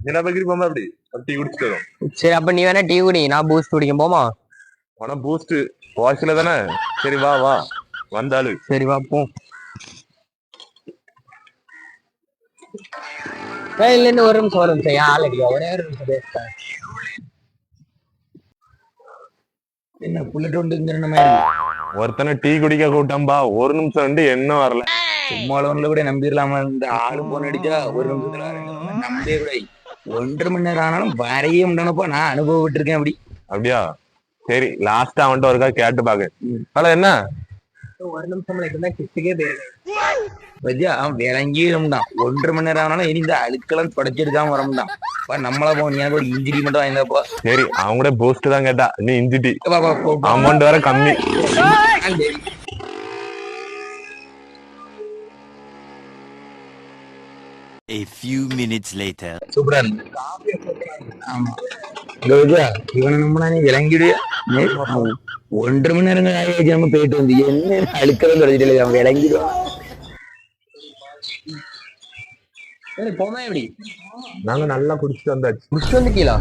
தினபகிரி போமா அப்படி டீ குடிச்சிட்டு வரும். சரி அப்ப நீ வேணா டீ குடி, நான் பூஸ்ட் குடிக்கும் போமா. ஆனா பூஸ்ட் வாய்ஸ்ல தானே. சரி வா வா வந்தாலு. சரி வா போ. இல்ல ஒரு நிமிஷம் ஒரு நிமிஷம் ஏன் ஆள் அடிக்கா, ஒரே ஒரு நிமிஷம் பேசுறேன். என்ன புள்ளட்டு உண்டுங்கிற மாதிரி ஒருத்தனை டீ குடிக்க கூட்டம்பா, ஒரு நிமிஷம் வந்து என்ன வரல. சும்மாளவன்ல கூட நம்பிடலாமா? இந்த ஆளு போன் அடிச்சா ஒரு நிமிஷத்துல நம்பவே கூட 1.5 மணி நேரம் ஆனாலும் வரையே முடியப்பா. நான் அனுபவப்பட்டிருக்கேன் அப்படி. அப்படியா? சரி லாஸ்டா அவன்கிட்ட ஒருக்கா கேட்டு பாக்க. ஹலோ என்ன ஒரு நிமிஷம் கிட்டக்கே போயிருக்கேன். பத்தியா அவன் விளங்கிடான். 1.5 மணி நேரம் ஆனாலும் இனி இந்த அழுக்கெல்லாம் தொடச்செடுக்காம வரமுடான். நம்மளா போனியா ஒரு இன்ஜிரி மட்டும் வாங்கிதாப்பா. சரி அவங்க கூட பூஸ்ட் தான் கேட்டா, நீ இஞ்சி டீ அமௌண்ட் வேற கம்மி. A few minutes later. சூப்பரா இருக்கு. ஆமா இவனை நம்மளா நீ விளங்கிடுயா. 1.5 மணி நேரம் ஆயிடுச்சு நம்ம போயிட்டு வந்து என்ன அழுக்கெல்லாம் தொடச்சிட்டு அவன் விளங்கிடுவான். போமா எப்படி நாங்க நல்லா குடிச்சிட்டு வந்தாச்சு. குடிச்சிட்டு வந்துட்டீங்களா?